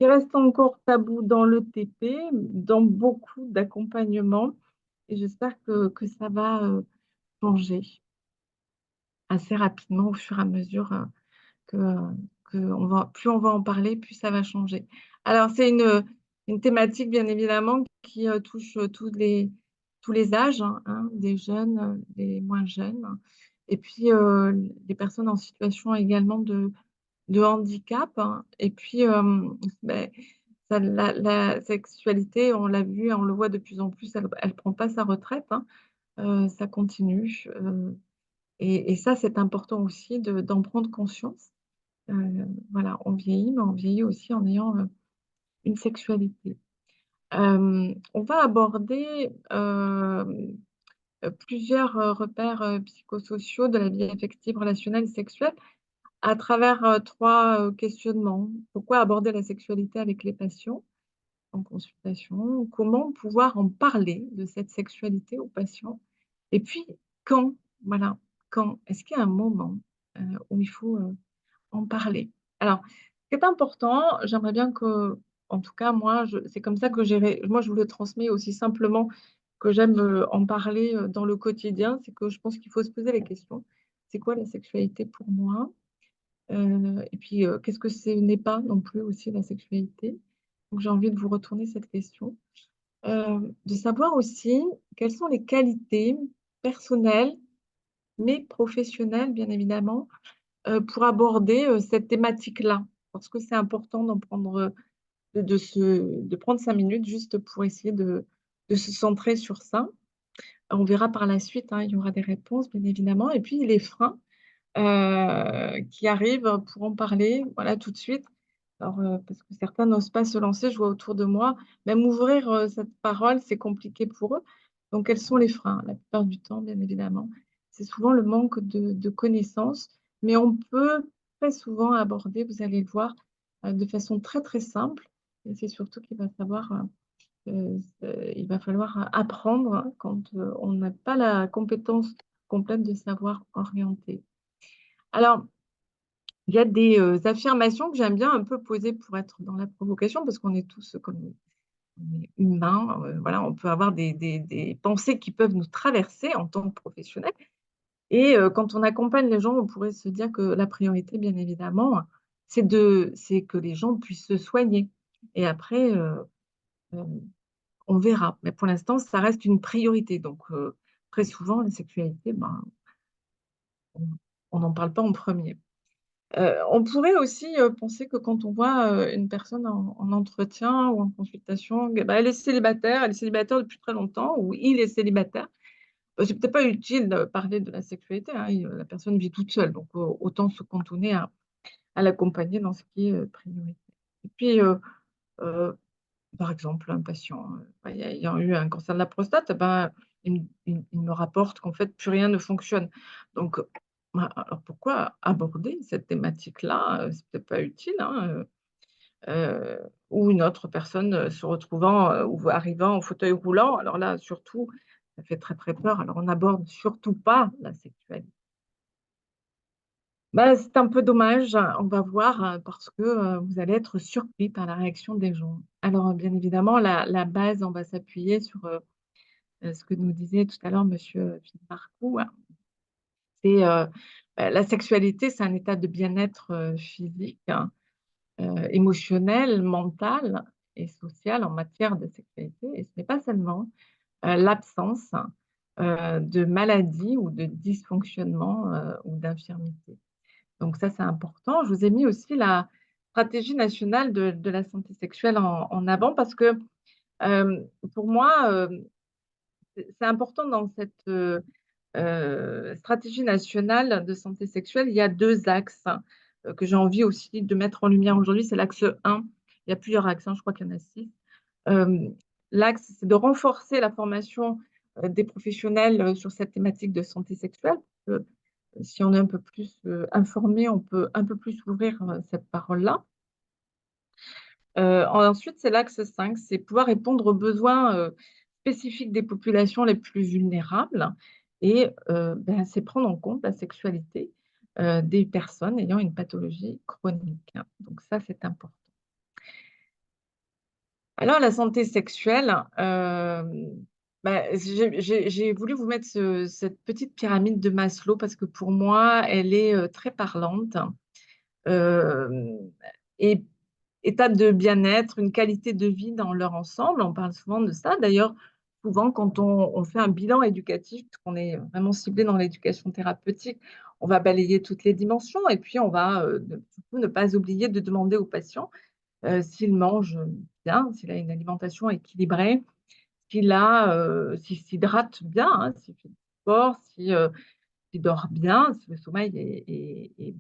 qui reste encore tabou dans le TP, dans beaucoup d'accompagnements. Et j'espère que ça va changer assez rapidement au fur et à mesure que, plus on va en parler, plus ça va changer. Alors, c'est une thématique, bien évidemment, qui touche tous les âges, hein, des jeunes, des moins jeunes, et puis les personnes en situation également de handicap, hein. Et puis, ben, la sexualité, on l'a vu, on le voit de plus en plus, elle ne prend pas sa retraite, hein. Ça continue. Et ça, c'est important aussi d'en prendre conscience. Voilà, on vieillit, mais on vieillit aussi en ayant une sexualité. On va aborder plusieurs repères psychosociaux de la vie affective, relationnelle et sexuelle à travers trois questionnements. Pourquoi aborder la sexualité avec les patients en consultation? Comment pouvoir en parler de cette sexualité aux patients? Et puis, quand? Voilà, quand? Est-ce qu'il y a un moment où il faut en parler? Alors, ce qui est important, j'aimerais bien que, en tout cas, moi, c'est comme ça que moi, je vous le transmets aussi simplement que j'aime en parler dans le quotidien, c'est que je pense qu'il faut se poser les questions. C'est quoi la sexualité pour moi? Et puis, qu'est-ce que ce n'est pas non plus aussi la sexualité? Donc j'ai envie de vous retourner cette question. De savoir aussi quelles sont les qualités personnelles, mais professionnelles bien évidemment, pour aborder, cette thématique-là. Parce que c'est important d'en prendre, de prendre 5 minutes juste pour essayer de se centrer sur ça. On verra par la suite, hein, il y aura des réponses bien évidemment et puis les freins qui arrivent pour en parler, voilà, tout de suite. Alors, parce que certains n'osent pas se lancer, je vois autour de moi, même ouvrir, cette parole, c'est compliqué pour eux. Donc quels sont les freins? La plupart du temps, bien évidemment, c'est souvent le manque de connaissances, mais on peut très souvent aborder, vous allez le voir, de façon très, très simple et c'est surtout il va falloir apprendre, hein, quand, on n'a pas la compétence complète de savoir orienter. Alors, il y a des, affirmations que j'aime bien un peu poser pour être dans la provocation, parce qu'on est tous, comme on est humains, voilà, on peut avoir des pensées qui peuvent nous traverser en tant que professionnels et quand on accompagne les gens, on pourrait se dire que la priorité, bien évidemment, c'est que les gens puissent se soigner et après, hem, on verra. Mais pour l'instant, ça reste une priorité donc très souvent, la sexualité, ben, on n'en parle pas en premier. On pourrait aussi, penser que quand on voit, une personne en entretien ou en consultation, que, bah, elle est célibataire depuis très longtemps ou il est célibataire, c'est peut-être pas utile de parler de la sexualité, hein, la personne vit toute seule, donc autant se cantonner à l'accompagner dans ce qui est, priorité. Et puis, heu, par exemple, un patient, ayant eu un cancer de la prostate, ben, il me rapporte qu'en fait plus rien ne fonctionne. Donc, bah, alors pourquoi aborder cette thématique-là? C'est peut-être pas utile, hein, ou une autre personne, se retrouvant, ou arrivant en fauteuil roulant. Alors là, surtout, ça fait très, très peur. Alors on n'aborde surtout pas la sexualité. Bah, c'est un peu dommage, on va voir, parce que, vous allez être surpris par la réaction des gens. Alors, bien évidemment, la base, on va s'appuyer sur, ce que nous disait tout à l'heure monsieur Philippe Marcoux, hein. C'est, la sexualité, c'est un état de bien-être, physique, hein, émotionnel, mental et social en matière de sexualité et ce n'est pas seulement, l'absence, de maladie ou de dysfonctionnement, ou d'infirmité. Donc ça, c'est important. Je vous ai mis aussi la stratégie nationale de la santé sexuelle en avant parce que, pour moi, c'est important dans cette, stratégie nationale de santé sexuelle, il y a 2 axes, que j'ai envie aussi de mettre en lumière aujourd'hui. C'est l'axe 1, il y a plusieurs axes, hein, je crois qu'il y en a 6. Hem, L'axe, c'est de renforcer la formation, des professionnels, sur cette thématique de santé sexuelle. Si on est un peu plus, informé, on peut un peu plus ouvrir, cette parole-là. Ensuite, c'est l'axe 5, c'est pouvoir répondre aux besoins, spécifiques des populations les plus vulnérables et ben, c'est prendre en compte la sexualité, des personnes ayant une pathologie chronique, hein. Donc ça, c'est important. Alors, la santé sexuelle, bah, j'ai voulu vous mettre cette petite pyramide de Maslow parce que pour moi, elle est très parlante. Euh, et état de bien-être, une qualité de vie dans leur ensemble. On parle souvent de ça. D'ailleurs, souvent, quand on fait un bilan éducatif, parce qu'on est vraiment ciblé dans l'éducation thérapeutique, on va balayer toutes les dimensions et puis on va surtout ne pas oublier de demander aux patients s'il mange bien, s'il a une alimentation équilibrée, s'il s'hydrate bien, hein, s'il fait du sport, s'il dort bien, si le sommeil est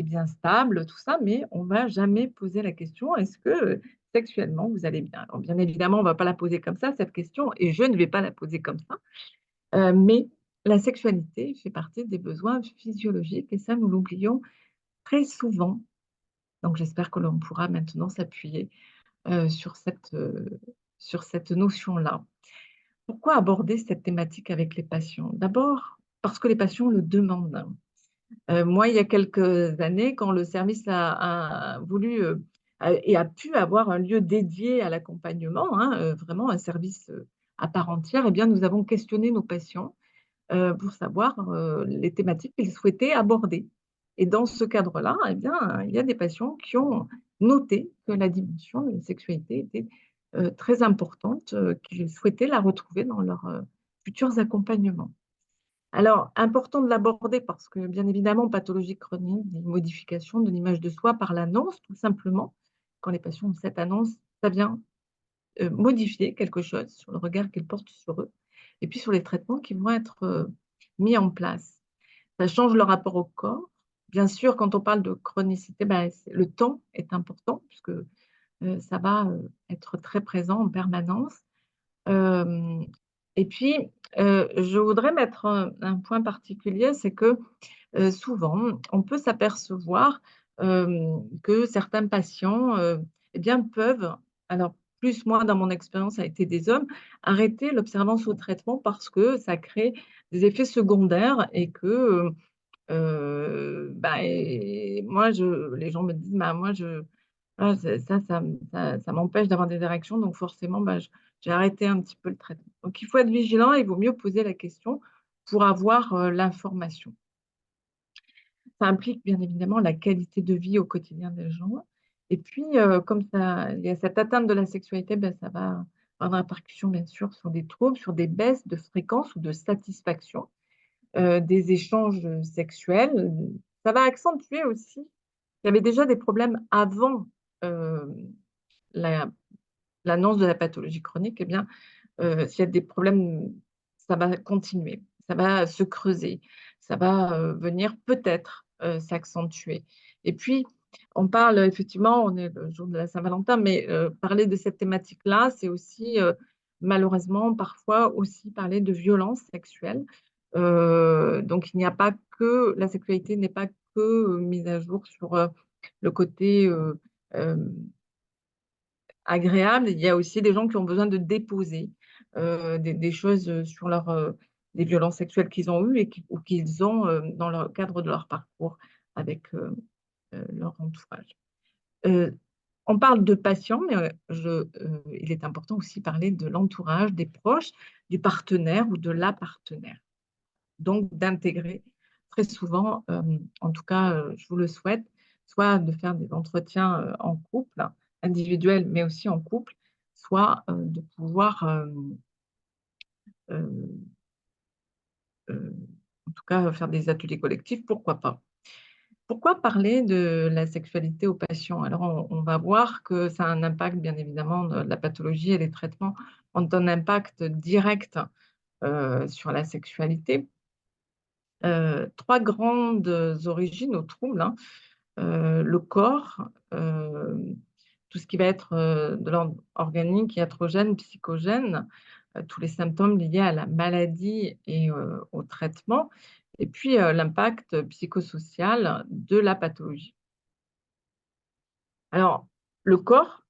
bien stable, tout ça, mais on ne va jamais poser la question, est-ce que sexuellement vous allez bien? Alors, bien évidemment, on ne va pas la poser comme ça, cette question, et je ne vais pas la poser comme ça, mais la sexualité fait partie des besoins physiologiques, et ça, nous l'oublions très souvent. Donc, j'espère que l'on pourra maintenant s'appuyer euh, sur cette, euh, sur cette notion-là. Pourquoi aborder cette thématique avec les patients? D'abord, parce que les patients le demandent. Moi, il y a quelques années, quand le service a voulu et a pu avoir un lieu dédié à l'accompagnement, hein, vraiment un service à part entière, eh bien, nous avons questionné nos patients pour savoir les thématiques qu'ils souhaitaient aborder. Et dans ce cadre-là, eh bien, il y a des patients qui ont noté que la dimension de la sexualité était très importante, qu'ils souhaitaient la retrouver dans leurs futurs accompagnements. Alors, important de l'aborder parce que, bien évidemment, pathologie chronique, des modifications de l'image de soi par l'annonce, tout simplement. Quand les patients ont cette annonce, ça vient modifier quelque chose sur le regard qu'ils portent sur eux et puis sur les traitements qui vont être mis en place. Ça change le rapport au corps. Bien sûr, quand on parle de chronicité, ben, le temps est important puisque ça va être très présent en permanence. Euh, et puis, je voudrais mettre un point particulier, c'est que souvent, on peut s'apercevoir que certains patients eh bien, peuvent, alors plus moi dans mon expérience, ça a été des hommes, arrêter l'observance au traitement parce que ça crée des effets secondaires et que bah, et moi, les gens me disent, bah, moi, ah, ça m'empêche d'avoir des érections, donc forcément, bah, j'ai arrêté un petit peu le traitement. Donc, il faut être vigilant, il vaut mieux poser la question pour avoir l'information. Ça implique bien évidemment la qualité de vie au quotidien des gens. Et puis, comme ça, il y a cette atteinte de la sexualité, ben, ça va avoir une répercussion bien sûr sur des troubles, sur des baisses de fréquence ou de satisfaction des échanges sexuels. Ça va accentuer aussi. Il y avait déjà des problèmes avant euh, la- l'annonce de la pathologie chronique. Eh bien, s'il y a des problèmes, ça va continuer, ça va se creuser, ça va venir peut-être s'accentuer. Et puis, on parle effectivement, on est le jour de la Saint-Valentin, mais parler de cette thématique-là, c'est aussi malheureusement parfois aussi parler de violence sexuelle. Donc, il n'y a pas que la sexualité n'est pas que mise à jour sur le côté euh, agréable. Il y a aussi des gens qui ont besoin de déposer des choses sur des violences sexuelles qu'ils ont eues ou qu'ils ont dans le cadre de leur parcours avec leur entourage. Euh, on parle de patients, mais il est important aussi de parler de l'entourage, des proches, du partenaire ou de la partenaire. Donc, d'intégrer très souvent, en tout cas, je vous le souhaite, soit de faire des entretiens en couple, individuels, mais aussi en couple, soit de pouvoir, euh, euh, en tout cas, faire des ateliers collectifs, pourquoi pas. Pourquoi parler de la sexualité aux patients? Alors, on va voir que ça a un impact, bien évidemment, la pathologie et les traitements ont un impact direct sur la sexualité. Trois grandes origines aux troubles, hein. Le corps, tout ce qui va être de l'ordre organique, iatrogène, psychogène, tous les symptômes liés à la maladie et au traitement, et puis l'impact psychosocial de la pathologie. Alors, le corps,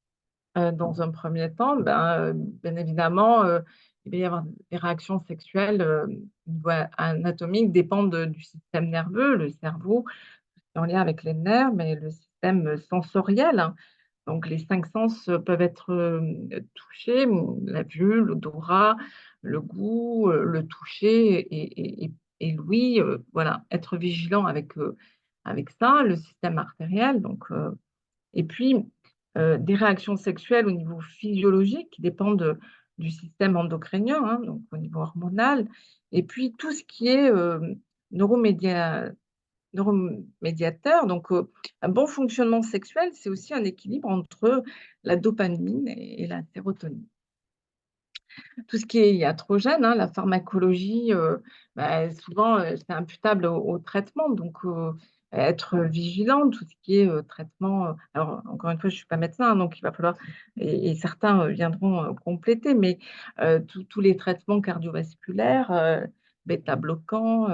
dans un premier temps, ben, bien évidemment, il va y avoir des réactions sexuelles au niveau anatomique dépendent du système nerveux, le cerveau, en lien avec les nerfs, mais le système sensoriel, hein. Donc les 5 sens, peuvent être, touchés, la vue, l'odorat, le goût, le toucher et l'ouïe, voilà. Être vigilant avec ça, le système artériel donc et puis, des réactions sexuelles au niveau physiologique qui dépendent, du système endocrinien, hein, donc au niveau hormonal et puis tout ce qui est, neuromédia neuromédiateur donc un bon fonctionnement sexuel, c'est aussi un équilibre entre la dopamine et la sérotonine. Tout ce qui est iatrogène, hein, la pharmacologie, bah, souvent, c'est imputable au traitement donc être vigilant, tout ce qui est, traitement, alors encore une fois, je ne suis pas médecin, hein, donc il va falloir et certains, viendront, compléter, mais tous les traitements cardiovasculaires, bêta-bloquants,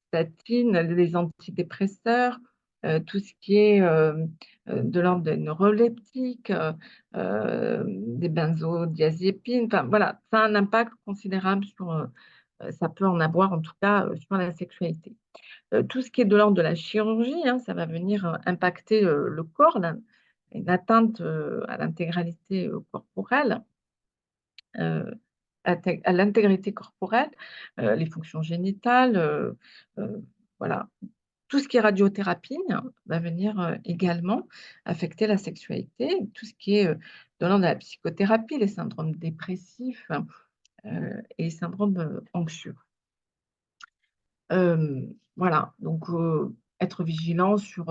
statine, les antidépresseurs, tout ce qui est, de l'ordre des neuroleptiques, des benzodiazépines, enfin voilà, ça a un impact considérable sur, ça peut en avoir en tout cas, sur la sexualité. Tout ce qui est de l'ordre de la chirurgie, hein, ça va venir, impacter, le corps, une atteinte, à l'intégralité, corporelle, heu, à l'intégrité corporelle, les fonctions génitales, voilà. Tout ce qui est radiothérapie va venir, également affecter la sexualité. Tout ce qui est, de l'ordre de la psychothérapie, les syndromes dépressifs, et les syndromes, anxieux. Voilà, donc être vigilant sur,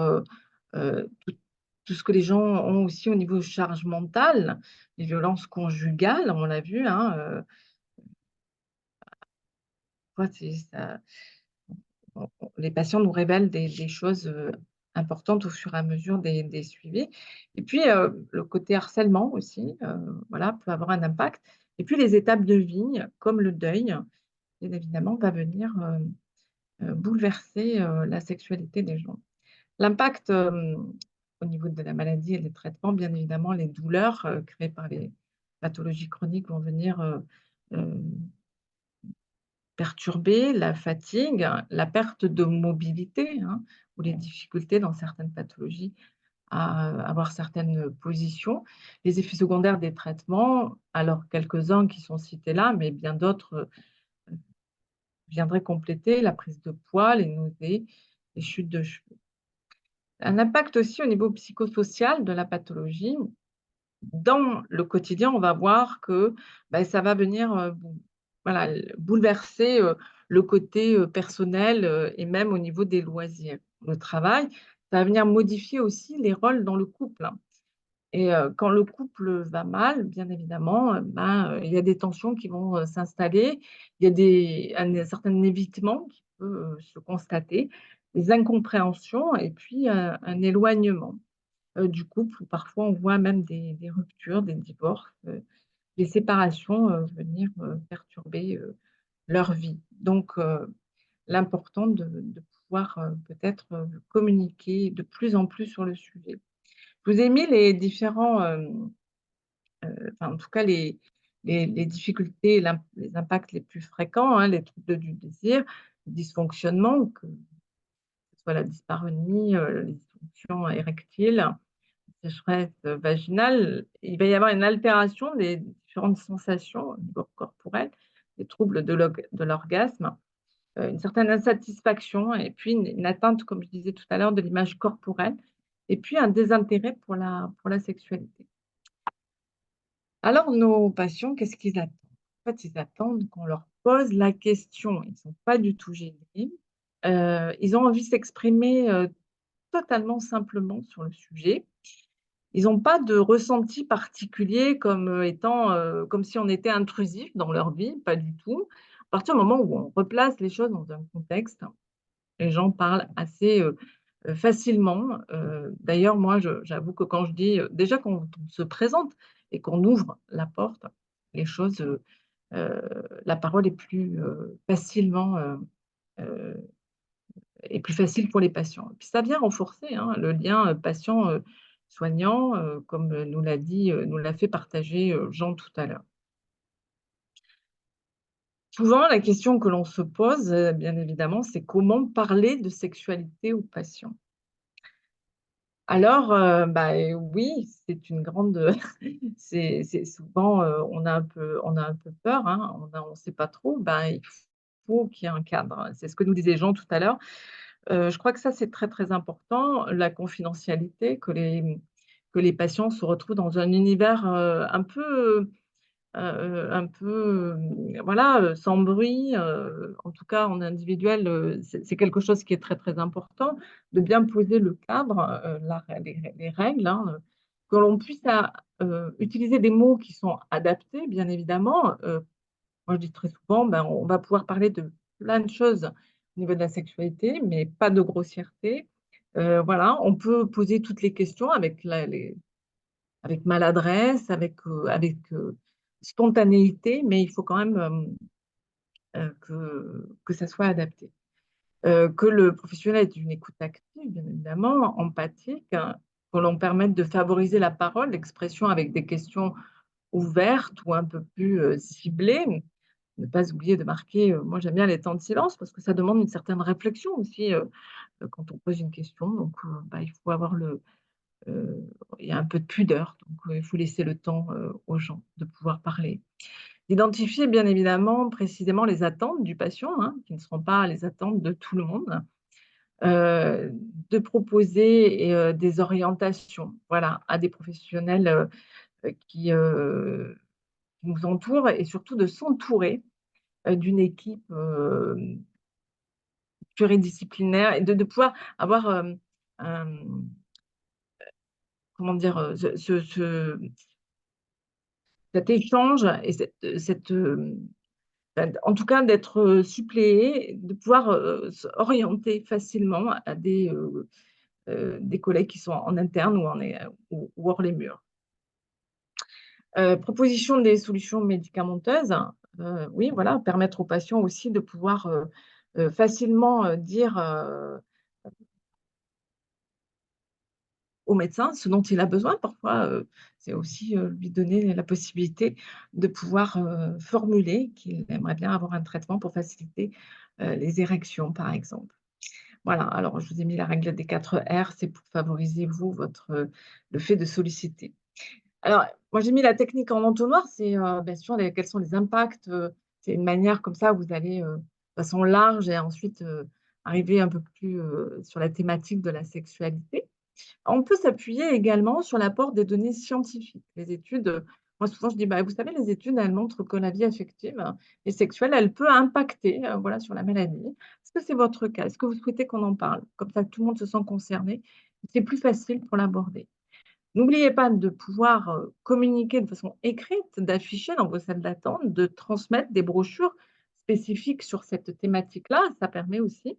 tout ce que les gens ont aussi au niveau charge mentale, les violences conjugales, on l'a vu, hein, quoi c'est ça les patients nous révèlent des choses, importantes au fur et à mesure des suivis et puis, le côté harcèlement aussi, voilà, peut avoir un impact et puis les étapes de vie, comme le deuil, bien évidemment, va venir, bouleverser, la sexualité des gens. L'impact, au niveau de la maladie et des traitements, bien évidemment, les douleurs, créées par les pathologies chroniques vont venir, hem perturbé, la fatigue, la perte de mobilité, hein, ou les difficultés dans certaines pathologies à, avoir certaines positions. Les effets secondaires des traitements, alors quelques-uns qui sont cités là, mais bien d'autres, viendraient compléter la prise de poids, les nausées, les chutes de cheveux. Un impact aussi au niveau psychosocial de la pathologie. Dans le quotidien, on va voir que, bah, ça va venir, voilà, bouleverser, le côté, personnel, et même au niveau des loisirs. Le travail, ça va venir modifier aussi les rôles dans le couple, hein et quand le couple va mal, bien évidemment, ben, il y a des tensions qui vont, s'installer. Il y a un certain évitement qui peut, se constater, des incompréhensions et puis, un éloignement du couple où parfois on voit même des ruptures, des divorces, des séparations, venir, perturber, leur vie. Donc l'important de pouvoir, peut-être, communiquer de plus en plus sur le sujet. Je vous ai mis les différents, enfin en tout cas les difficultés, les impacts les plus fréquents, hein, les troubles du désir, les dysfonctionnements, que ce soit la dyspareunie, les dysfonctions érectiles, sécheresse, vaginale, il va y avoir une altération des différentes sensations au niveau corporel, des troubles de l'orgasme, une certaine insatisfaction et puis une atteinte, comme je disais tout à l'heure, de l'image corporelle et puis un désintérêt pour la sexualité. Alors nos patients, qu'est-ce qu'ils attendent? En fait, ils attendent qu'on leur pose la question. Ils ne sont pas du tout gênés. Ils ont envie de s'exprimer, totalement simplement sur le sujet. Ils n'ont pas de ressenti particulier comme, étant, comme si on était intrusif dans leur vie, pas du tout. À partir du moment où on replace les choses dans un contexte, les gens parlent assez, facilement. D'ailleurs, moi, j'avoue que quand je dis, déjà quand on se présente et qu'on ouvre la porte, les choses, heu, la parole est plus, facilement, heu est plus facile pour les patients. Et puis ça vient renforcer, hein, le lien, patient, soignant, comme, nous l'a fait partager, Jean tout à l'heure. Souvent, la question que l'on se pose, bien évidemment, c'est comment parler de sexualité aux patients? Alors, bah, oui, c'est une grande, c'est souvent, on a un peu peur, hein, on sait pas trop. Ben, il faut qu'il y ait un cadre. C'est ce que nous disait Jean tout à l'heure. Je crois que ça, c'est très, très important, la confidentialité, que les patients se retrouvent dans un univers, voilà, sans bruit, en tout cas en individuel, c'est quelque chose qui est très, très important, de bien poser le cadre, les règles, hein, que l'on puisse utiliser des mots qui sont adaptés, bien évidemment. Moi, je dis très souvent, ben, on va pouvoir parler de plein de choses au niveau de la sexualité, mais pas de grossièreté. Voilà, on peut poser toutes les questions avec maladresse, avec spontanéité, mais il faut quand même, que ça soit adapté. Que le professionnel ait une écoute active, bien évidemment, empathique, hein, que l'on permette de favoriser la parole, l'expression avec des questions ouvertes ou un peu plus, ciblées. Ne pas oublier de marquer, moi j'aime bien les temps de silence parce que ça demande une certaine réflexion aussi, quand on pose une question, donc bah, il faut avoir il y a un peu de pudeur, donc il faut laisser le temps, aux gens de pouvoir parler. Identifier bien évidemment précisément les attentes du patient, hein, qui ne seront pas les attentes de tout le monde, heu, de proposer des orientations, voilà, à des professionnels, qui nous entourent et surtout de s'entourer, d'une équipe, pluridisciplinaire et de pouvoir avoir, comment dire? Cet échange et bah, en tout cas d'être, suppléé, de pouvoir, s'orienter facilement à des collègues qui sont en interne ou hors les murs. Proposition des solutions médicamenteuses, oui, voilà, permettre aux patients aussi de pouvoir, facilement, dire, au médecin ce dont il a besoin. Parfois, c'est aussi, lui donner la possibilité de pouvoir, formuler qu'il aimerait bien avoir un traitement pour faciliter, les érections, par exemple. Voilà, alors je vous ai mis la règle des 4 R, c'est pour favoriser vous, le fait de solliciter. Alors, moi j'ai mis la technique en entonnoir, c'est, bien sûr quels sont les impacts, c'est une manière comme ça, vous allez, de façon large et ensuite, arriver un peu plus, sur la thématique de la sexualité. On peut s'appuyer également sur l'apport des données scientifiques. Les études, moi souvent je dis: «Bah, vous savez, les études, elles montrent que la vie affective et sexuelle, elle peut impacter, voilà, sur la maladie. Est-ce que c'est votre cas? Est-ce que vous souhaitez qu'on en parle?» Comme ça, tout le monde se sent concerné. C'est plus facile pour l'aborder. N'oubliez pas de pouvoir, communiquer de façon écrite, d'afficher dans vos salles d'attente, de transmettre des brochures spécifiques sur cette thématique-là. Ça permet aussi,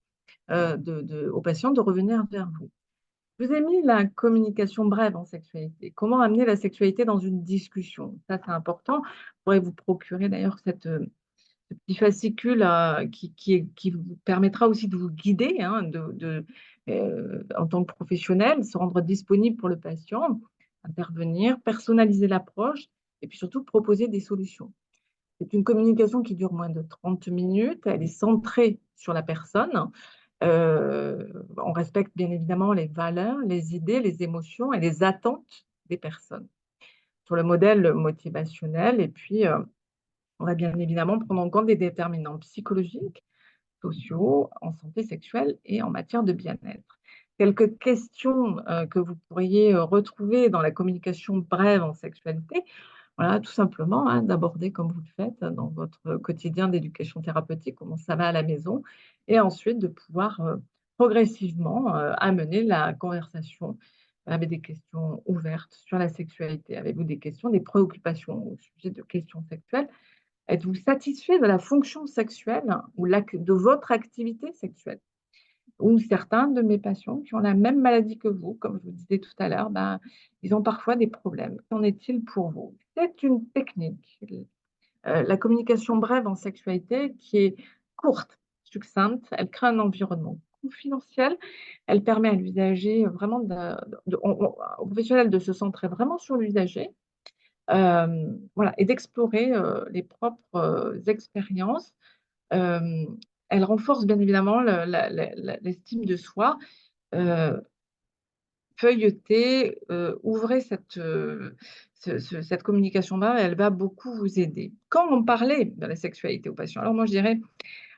aux patients de revenir vers vous. Je vous ai mis la communication brève en sexualité. Comment amener la sexualité dans une discussion? Ça, c'est important. Vous pourrez vous procurer d'ailleurs ce petit fascicule, qui vous permettra aussi de vous guider, hein, en tant que professionnel, se rendre disponible pour le patient, intervenir, personnaliser l'approche et puis surtout proposer des solutions. C'est une communication qui dure moins de 30 minutes, elle est centrée sur la personne. On respecte bien évidemment les valeurs, les idées, les émotions et les attentes des personnes, sur le modèle motivationnel et puis, on va bien évidemment prendre en compte des déterminants psychologiques, sociaux, en santé sexuelle et en matière de bien-être. Quelques questions, que vous pourriez, retrouver dans la communication brève en sexualité, voilà, tout simplement, hein, d'aborder comme vous le faites dans votre quotidien d'éducation thérapeutique, comment ça va à la maison et ensuite de pouvoir, progressivement, amener la conversation avec des questions ouvertes sur la sexualité. Avez-vous des questions, des préoccupations au sujet de questions sexuelles? Êtes-vous satisfait de la fonction sexuelle ou de votre activité sexuelle? Ou certains de mes patients qui ont la même maladie que vous, comme je vous disais tout à l'heure, ben, ils ont parfois des problèmes. Qu'en est-il pour vous? C'est une technique, la communication brève en sexualité qui est courte, succincte, elle crée un environnement confidentiel, elle permet à l'usager vraiment au professionnel de se centrer vraiment sur l'usager, voilà et d'explorer, les propres, expériences. Hem, Elle renforce bien évidemment l'estime de soi, heu, feuilletez, ouvrez cette communication-là, elle va beaucoup vous aider. Quand on parlait de la sexualité aux patients, alors moi je dirais,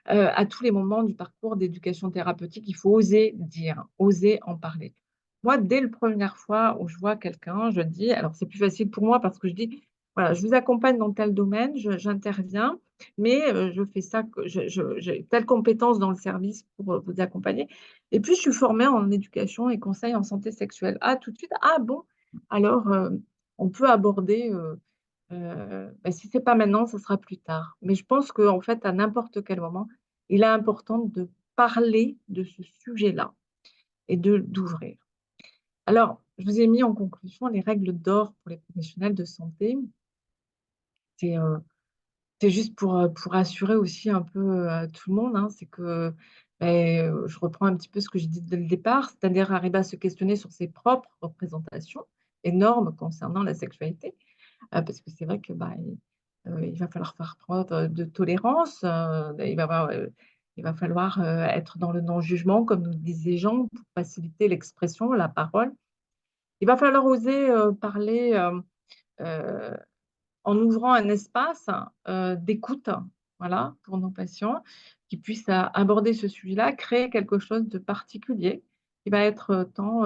à tous les moments du parcours d'éducation thérapeutique, il faut oser dire, oser en parler. Moi, dès la première fois où je vois quelqu'un, je dis alors c'est plus facile pour moi parce que je dis: «Voilà, je vous accompagne dans tel domaine, je j'interviens, mais je fais ça que j'ai telle compétence dans le service pour, vous accompagner et puis je suis formée en éducation et conseil en santé sexuelle». Ah, tout de suite: «Ah bon?» alors, on peut aborder, bah, si c'est pas maintenant, ça sera plus tard. Mais je pense qu'en fait, à n'importe quel moment, il est important de parler de ce sujet-là et de d'ouvrir. Alors, je vous ai mis en conclusion les règles d'or pour les professionnels de santé. C'est, heu, c'est juste pour rassurer aussi un peu, tout le monde, hein. C'est que, je reprends un petit peu ce que j'ai dit dès le départ, c'est-à-dire arriver à se questionner sur ses propres représentations et normes concernant la sexualité. Parce que c'est vrai que, il va falloir faire preuve, de tolérance, il va falloir, être dans le non-jugement comme nous disent les gens pour faciliter l'expression, la parole. Il va falloir oser, parler, heu en ouvrant un espace, d'écoute, voilà, pour nos patients, qui puissent aborder ce sujet-là, créer quelque chose de particulier, qui va être, tant,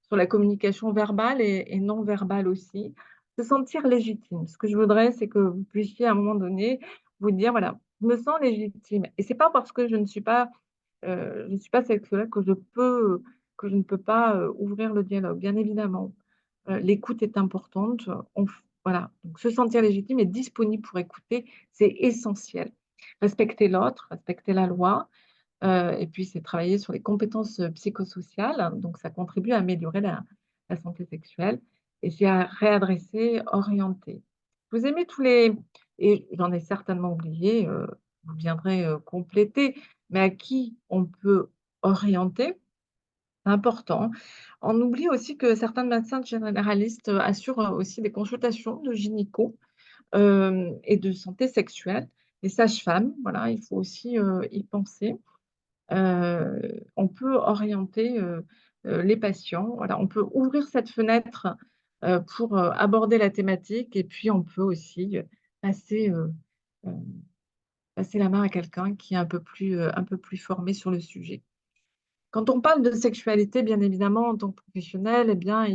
sur la communication verbale et non verbale aussi. Se sentir légitime. Ce que je voudrais, c'est que vous puissiez à un moment donné vous dire: «Voilà, je me sens légitime» et c'est pas parce que je ne suis pas sexologue que je ne peux pas, ouvrir le dialogue, bien évidemment. L'écoute est importante, on f voilà, donc se sentir légitime et disponible pour écouter, c'est essentiel. Respecter l'autre, respecter la loi, et puis c'est travailler sur les compétences, psychosociales, donc ça contribue à améliorer la santé sexuelle et c'est à réadresser, orienter. Je vous ai mis tous les et j'en ai certainement oublié, vous viendrez, compléter, mais à qui on peut orienter, c'est important. On oublie aussi que certains médecins généralistes, assurent, aussi des consultations de gynéco, et de santé sexuelle. Les sages-femmes, voilà, il faut aussi, y penser. On peut orienter, les patients, voilà, on peut ouvrir cette fenêtre, pour, aborder la thématique et puis on peut aussi, passer, hem, passer la main à quelqu'un qui est un peu plus formé sur le sujet. Quand on parle de sexualité, bien évidemment, en tant que professionnel, eh bien,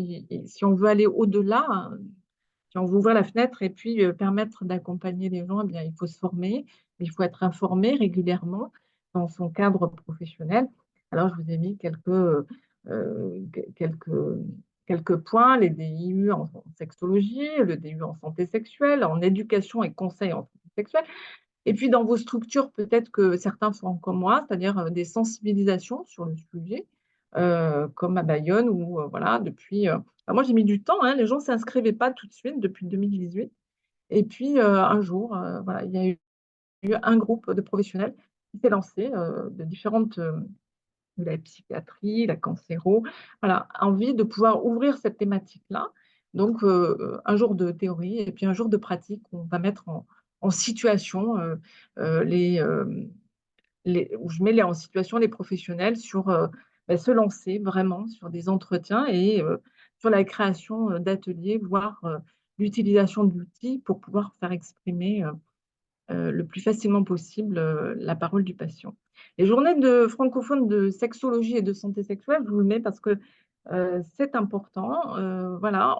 si on veut aller au-delà, hein, si on veut ouvrir la fenêtre et puis, permettre d'accompagner les gens, eh bien, il faut se former, il faut être informé régulièrement dans son cadre professionnel. Alors, je vous ai mis quelques points, les DIU en sexologie, le DU en santé sexuelle, en éducation et conseil en santé sexuelle. Et puis dans vos structures, peut-être que certains font comme moi, c'est-à-dire, des sensibilisations sur le sujet, comme à Bayonne où, voilà, moi j'ai mis du temps, hein, les gens s'inscrivaient pas tout de suite depuis 2018 et puis, un jour, voilà, il y a eu un groupe de professionnels qui s'est lancé, de différentes, de la psychiatrie, la cancéro, voilà, envie de pouvoir ouvrir cette thématique-là. Donc, un jour de théorie et puis un jour de pratique où on va mettre en situation, les, où je mets en situation les professionnels sur, se lancer vraiment sur des entretiens et sur la création, d'ateliers, voire, l'utilisation d'outils pour pouvoir faire exprimer, le plus facilement possible, la parole du patient. Les journées de francophones de sexologie et de santé sexuelle, je vous le mets parce que, c'est important, voilà,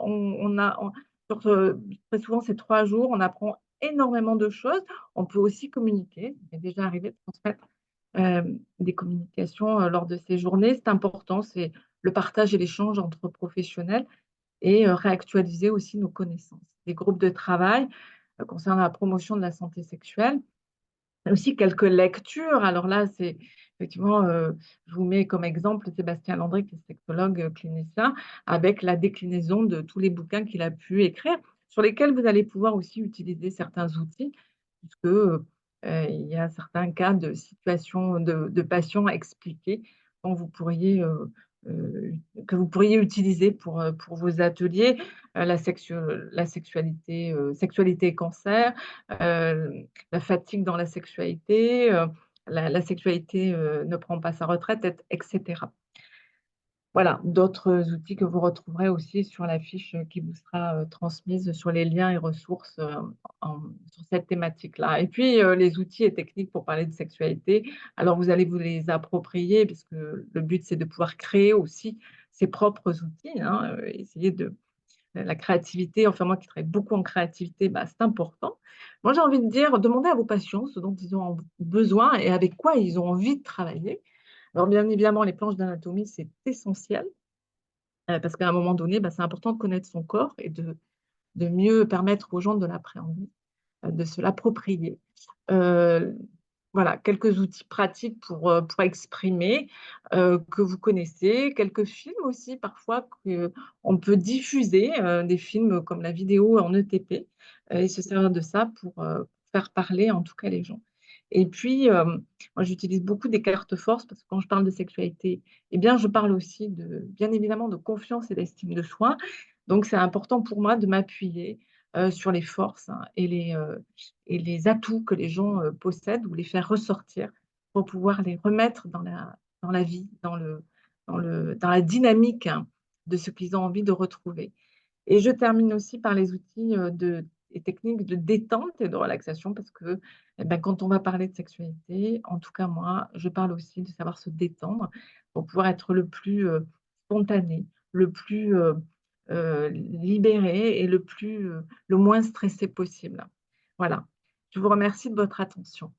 sur, très souvent c'est 3 jours, on apprend énormément de choses. On peut aussi communiquer. Il m'est déjà arrivé de transmettre, des communications, lors de ces journées. C'est important, c'est le partage et l'échange entre professionnels et réactualiser aussi nos connaissances. Des groupes de travail, concernant la promotion de la santé sexuelle. Aussi quelques lectures, alors là, c'est effectivement, je vous mets comme exemple Sébastien Landry qui est sexologue, clinicien, avec la déclinaison de tous les bouquins qu'il a pu écrire, sur lesquels vous allez pouvoir aussi utiliser certains outils puisque, il y a certains cas de situations de patients expliqués dont vous pourriez, heu, que vous pourriez utiliser pour vos ateliers, la sexualité, sexualité et cancer, la fatigue dans la sexualité, la sexualité, ne prend pas sa retraite et cetera. Voilà, d'autres outils que vous retrouverez aussi sur la fiche, qui vous sera, transmise sur les liens et ressources, sur cette thématique-là et puis, les outils et techniques pour parler de sexualité, alors vous allez vous les approprier puisque le but, c'est de pouvoir créer aussi ses propres outils, hein, essayer de la créativité, enfin moi qui travaille beaucoup en créativité, bah, c'est important. Moi, j'ai envie de dire, demandez à vos patients ce dont ils ont besoin et avec quoi ils ont envie de travailler. Alors bien évidemment, les planches d'anatomie, c'est essentiel. Parce qu'à un moment donné, bah, c'est important de connaître son corps et de mieux permettre aux gens de l'appréhender, de se l'approprier. Heu, voilà, quelques outils pratiques pour exprimer, que vous connaissez, quelques films aussi parfois qu'on peut diffuser, des films comme la vidéo en ETP, et se servir de ça pour, faire parler en tout cas les gens. Et puis, moi j'utilise beaucoup des cartes force parce que quand je parle de sexualité, eh bien je parle aussi bien évidemment de confiance et d'estime de soi. Donc c'est important pour moi de m'appuyer, sur les forces, hein, et les atouts que les gens, possèdent ou les faire ressortir pour pouvoir les remettre dans la vie, dans la dynamique, hein, de ce qu'ils ont envie de retrouver. Et je termine aussi par les outils, et techniques de détente et de relaxation parce que, eh ben, quand on va parler de sexualité, en tout cas moi, je parle aussi de savoir se détendre pour pouvoir être le plus, spontané, le plus, libéré et le moins stressé possible. Voilà. Je vous remercie de votre attention.